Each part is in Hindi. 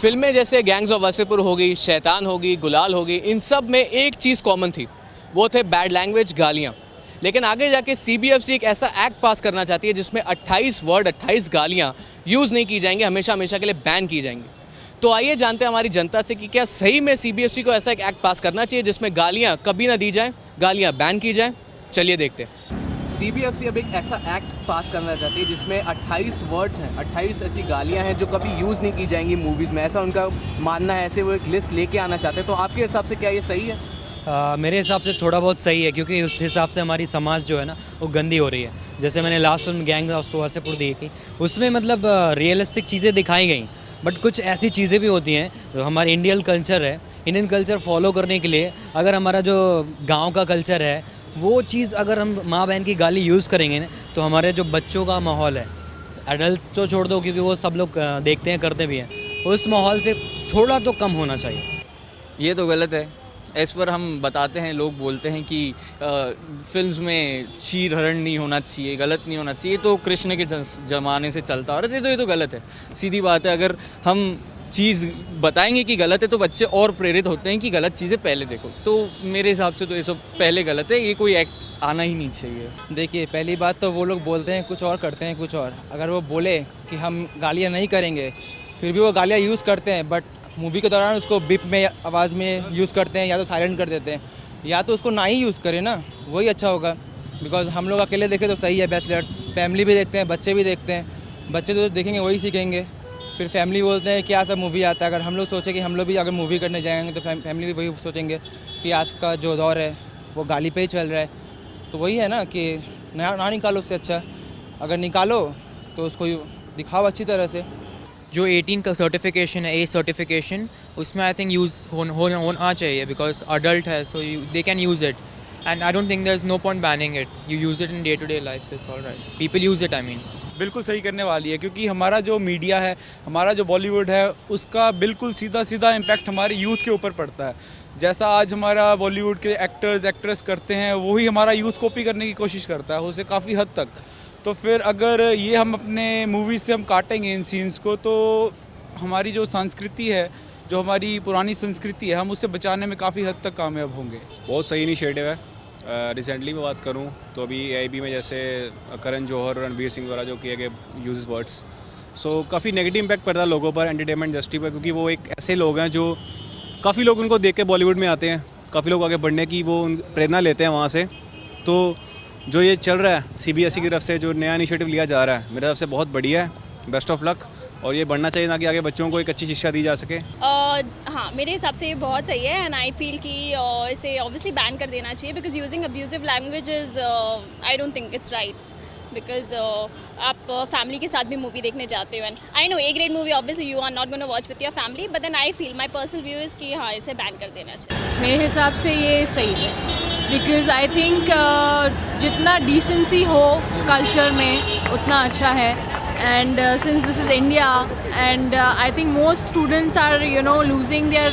फिल्में जैसे गैंग्स ऑफ वासेपुर हो गई, शैतान हो गई, गुलाल हो गई, इन सब में एक चीज़ कॉमन थी, वो थे बैड लैंग्वेज, गालियाँ। लेकिन आगे जाके सीबीएफसी एक ऐसा एक्ट पास करना चाहती है जिसमें 28 वर्ड, 28 गालियाँ यूज़ नहीं की जाएंगी, हमेशा हमेशा के लिए बैन की जाएंगी। तो आइए जानते हैं हमारी जनता से कि क्या सही में सीबीएफसी को ऐसा एक एक्ट पास करना चाहिए जिसमें गालियाँ कभी ना दी जाएँ, गालियाँ बैन की जाएँ। चलिए देखते हैं। सीबीएफसी अब एक ऐसा एक्ट पास करना चाहती है जिसमें 28 वर्ड्स हैं, 28 ऐसी गालियां हैं जो कभी यूज़ नहीं की जाएंगी मूवीज़ में, ऐसा उनका मानना है। ऐसे वो एक लिस्ट लेके आना चाहते हैं। तो आपके हिसाब से क्या ये सही है? मेरे हिसाब से थोड़ा बहुत सही है, क्योंकि उस हिसाब से हमारी समाज जो है ना वो गंदी हो रही है। जैसे मैंने last film gangs of Wasseypur देखी, उसमें मतलब रियलिस्टिक चीज़ें दिखाई गई, बट कुछ ऐसी चीज़ें भी होती हैं जो हमारे इंडियन कल्चर है, इंडियन कल्चर फॉलो करने के लिए अगर हमारा जो गांव का कल्चर है वो चीज़ अगर हम माँ बहन की गाली यूज़ करेंगे ना, तो हमारे जो बच्चों का माहौल है, एडल्ट तो छोड़ दो क्योंकि वो सब लोग देखते हैं करते भी हैं, उस माहौल से थोड़ा तो कम होना चाहिए। ये तो गलत है। इस पर हम बताते हैं, लोग बोलते हैं कि फिल्म्स में चीर हरण नहीं होना चाहिए, गलत नहीं होना चाहिए, तो कृष्ण के ज़माने से चलता आ रहा है। ये तो गलत है, सीधी बात है। अगर हम चीज़ बताएंगे कि गलत है तो बच्चे और प्रेरित होते हैं कि गलत चीज़ें पहले देखो। तो मेरे हिसाब से तो ये सब पहले गलत है, ये कोई एक्ट आना ही नहीं चाहिए। देखिए, पहली बात तो वो लोग बोलते हैं कुछ और करते हैं कुछ और। अगर वो बोले कि हम गालियाँ नहीं करेंगे, फिर भी वो गालियाँ यूज़ करते हैं, बट मूवी के दौरान उसको बिप में आवाज़ में यूज़ करते हैं या तो साइलेंट कर देते हैं, या तो उसको ना ही यूज़ करें ना, वही अच्छा होगा। बिकॉज हम लोग अकेले देखें तो सही है, बैचलर्स, फैमिली भी देखते हैं, बच्चे भी देखते हैं, बच्चे तो देखेंगे वही सीखेंगे। फिर फैमिली बोलते हैं क्या सब मूवी आता है। अगर हम लोग सोचें कि हम लोग भी अगर मूवी करने जाएंगे तो फैमिली भी वही सोचेंगे कि आज का जो दौर है वो गाली पे ही चल रहा है। तो वही है ना कि ना निकालो, उससे अच्छा अगर निकालो तो उसको दिखाओ अच्छी तरह से। जो 18 का सर्टिफिकेशन है, ए सर्टिफिकेशन, उसमें आई थिंक यूज़ होना चाहिए, बिकॉज अडल्ट है, so they can use it, and I don't think there is no point banning it. You use it in day to day life, it's all right, people use it. I mean बिल्कुल सही करने वाली है, क्योंकि हमारा जो मीडिया है, हमारा जो बॉलीवुड है, उसका बिल्कुल सीधा सीधा इम्पैक्ट हमारे यूथ के ऊपर पड़ता है। जैसा आज हमारा बॉलीवुड के एक्टर्स एक्ट्रेस करते हैं, वही हमारा यूथ कॉपी करने की कोशिश करता है, उसे काफ़ी हद तक। तो फिर अगर ये हम अपने मूवीज़ से हम काटेंगे इन सीन्स को, तो हमारी जो संस्कृति है, जो हमारी पुरानी संस्कृति है, हम उससे बचाने में काफ़ी हद तक कामयाब होंगे। बहुत सही इनिशिएटिव है। रिसेंटली मैं बात करूं तो अभी एआईबी में जैसे करण जौहर, रणवीर सिंह वगैरह जो किए गए यूज वर्ड्स, सो काफ़ी नेगेटिव इम्पैक्ट पड़ता है लोगों पर, एंटरटेनमेंट इंडस्ट्री पर, क्योंकि वो एक ऐसे लोग हैं जो काफ़ी लोग उनको देख के बॉलीवुड में आते हैं, काफ़ी लोग आगे बढ़ने की वो प्रेरणा लेते हैं वहाँ से। तो जो ये चल रहा है सीबीएसई की तरफ से जो नया इनिशिएटिव लिया जा रहा है, मेरे तरफ से बहुत बढ़िया है, बेस्ट ऑफ लक। और ये बढ़ना चाहिए ताकि आगे बच्चों को एक अच्छी शिक्षा दी जा सके। हाँ, मेरे हिसाब से ये बहुत सही है, एंड आई फील कि इसे ऑब्वियसली बैन कर देना चाहिए, because using abusive language is, I don't think it's right. Because आप फैमिली के साथ भी मूवी देखने जाते हो, and I know A grade movie obviously you are not gonna watch with your family, but then I feel my personal view is कि हाँ, इसे बैन कर देना चाहिए। मेरे हिसाब से ये सही है, बिकॉज आई थिंक जितना डिसेंसी हो कल्चर में उतना अच्छा है। And since this is India, and I think most students are, you know, losing their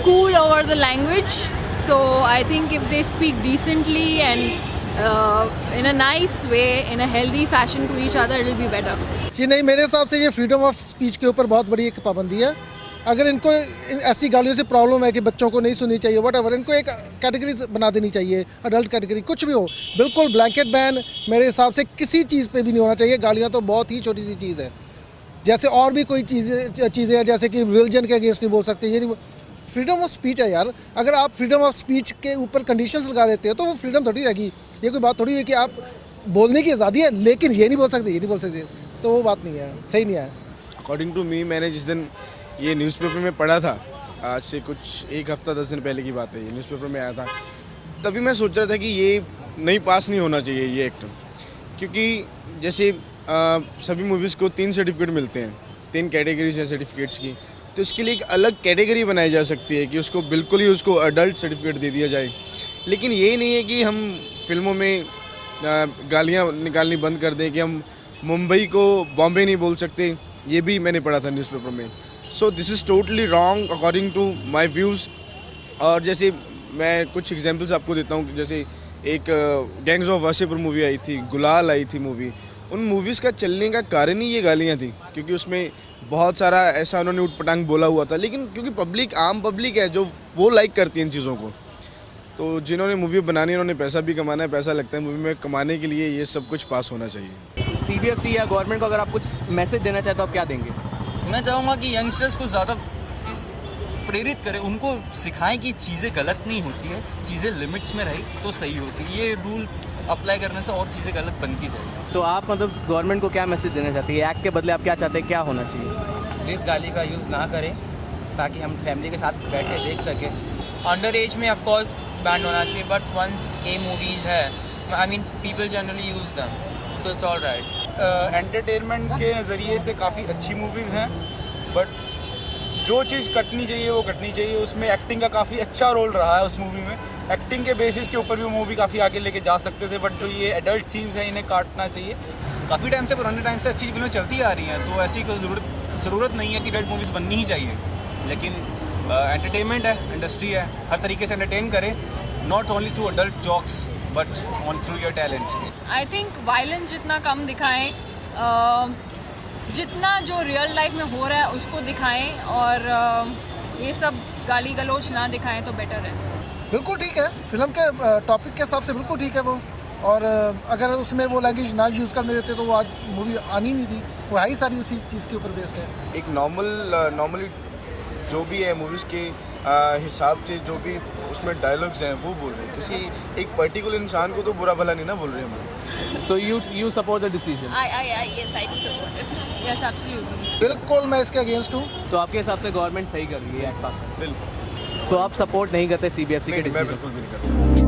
cool over the language. So I think if they speak decently and in a nice way, in a healthy fashion to each other, it will be better. जी नहीं, मेरे हिसाब से ये फ्रीडम ऑफ स्पीच के ऊपर बहुत बड़ी एक पाबंदी है। अगर इनको ऐसी गालियों से प्रॉब्लम है कि बच्चों को नहीं सुननी चाहिए, वट इनको एक कैटेगरी बना देनी चाहिए, अडल्ट कैटेगरी, कुछ भी हो, बिल्कुल ब्लैंकेट बैन मेरे हिसाब से किसी चीज़ पे भी नहीं होना चाहिए। गालियाँ तो बहुत ही छोटी सी चीज़ है, जैसे और भी कोई चीज़ें हैं, जैसे कि रिलीजन के अगेंस्ट नहीं बोल सकते, ये नहीं। फ्रीडम ऑफ स्पीच है यार, अगर आप फ्रीडम ऑफ स्पीच के ऊपर कंडीशंस लगा देते हो तो वो फ्रीडम थोड़ी रहेगी। ये कोई बात थोड़ी है कि आप बोलने की आज़ादी है लेकिन ये नहीं बोल सकते, ये नहीं बोल सकते, तो वो बात नहीं है, सही नहीं है। अकॉर्डिंग टू मी, मैंने जिस दिन ये न्यूज़पेपर में पढ़ा था, आज से कुछ एक हफ्ता 10 दिन पहले की बात है, ये न्यूज़पेपर में आया था, तभी मैं सोच रहा था कि ये नहीं पास नहीं होना चाहिए ये एक्ट, क्योंकि जैसे सभी मूवीज़ को 3 सर्टिफिकेट मिलते हैं, 3 कैटेगरीज है सर्टिफिकेट्स की, तो इसके लिए एक अलग कैटेगरी बनाई जा सकती है कि उसको बिल्कुल ही उसको अडल्ट सर्टिफिकेट दे दिया जाए। लेकिन ये नहीं है कि हम फिल्मों में गालियाँ निकालनी बंद कर दें, कि हम मुंबई को बॉम्बे नहीं बोल सकते, ये भी मैंने पढ़ा था न्यूज़पेपर में। So this is totally wrong according to my views. और जैसे मैं कुछ एग्जांपल्स आपको देता हूँ, जैसे एक गैंग्स ऑफ वासेपुर मूवी आई थी, गुलाल आई थी मूवी, उन मूवीज़ का चलने का कारण ही ये गालियाँ थी, क्योंकि उसमें बहुत सारा ऐसा उन्होंने उटपटांग बोला हुआ था, लेकिन क्योंकि पब्लिक आम पब्लिक है जो वो लाइक करती है इन चीज़ों को, तो जिन्होंने मूवी बनानी है उन्होंने पैसा भी कमाना है, पैसा लगता है मूवी में, कमाने के लिए ये सब कुछ पास होना चाहिए। CBFC या गवर्नमेंट को अगर आप कुछ मैसेज देना चाहते हो आप क्या देंगे? मैं चाहूँगा कि यंगस्टर्स को ज़्यादा प्रेरित करें, उनको सिखाएं कि चीज़ें गलत नहीं होती है, चीज़ें लिमिट्स में रही तो सही होती है। ये रूल्स अप्लाई करने से और चीज़ें गलत बनती जाएगी। तो आप मतलब गवर्नमेंट को क्या मैसेज देना चाहते हैं? एक्ट के बदले आप क्या चाहते हैं, क्या होना चाहिए? प्लीज़ गाली का यूज़ ना करें ताकि हम फैमिली के साथ बैठ के देख सकें। अंडर एज में ऑफ कोर्स बैन होना चाहिए, बट वंस ए मूवीज है, I mean people generally use them, so it's all right. Entertainment के नज़रिए से काफ़ी अच्छी मूवीज़ हैं, बट जो चीज़ कटनी चाहिए वो कटनी चाहिए। उसमें एक्टिंग का काफ़ी अच्छा रोल रहा है उस मूवी में, एक्टिंग के बेसिस के ऊपर भी मूवी काफ़ी आगे लेके जा सकते थे, बट जो ये एडल्ट सीन्स हैं इन्हें काटना चाहिए। काफ़ी टाइम से, पुराने टाइम से अच्छी फिल्में चलती आ रही हैं, तो ऐसी कोई ज़रूरत नहीं है कि एडल्ट मूवीज़ बननी ही चाहिए, लेकिन एंटरटेनमेंट है, इंडस्ट्री है, हर तरीके से एंटरटेन करें, not only through adult jokes but on through your talent. I think violence जितना कम दिखाएं, जितना जो रियल लाइफ में हो रहा है उसको दिखाएं, और ये सब गाली गलौज ना दिखाएं तो बेटर है। बिल्कुल ठीक है, फिल्म के टॉपिक के हिसाब से बिल्कुल ठीक है वो, और अगर उसमें वो लैंग्वेज ना यूज़ करने देते तो वो आज मूवी आनी नहीं थी। वो है ही सारी उसी चीज़ के ऊपर बेस्ड है। एक नॉर्मली जो भी है मूवीज़ के हिसाब से जो भी उसमें डायलॉग्स हैं वो बोल रहे हैं, किसी एक पर्टिकुलर इंसान को तो बुरा भला नहीं ना बोल रहे हम। So you support the decision? Yes, I do support it. Yes absolutely. बिल्कुल मैं इसके अगेंस्ट हूँ। तो आपके हिसाब से गवर्नमेंट सही कर रही है एक्ट पास? बिल्कुल सो आप सपोर्ट नहीं करते CBFC के मैं डिसीजन? बिल्कुल भी नहीं करता।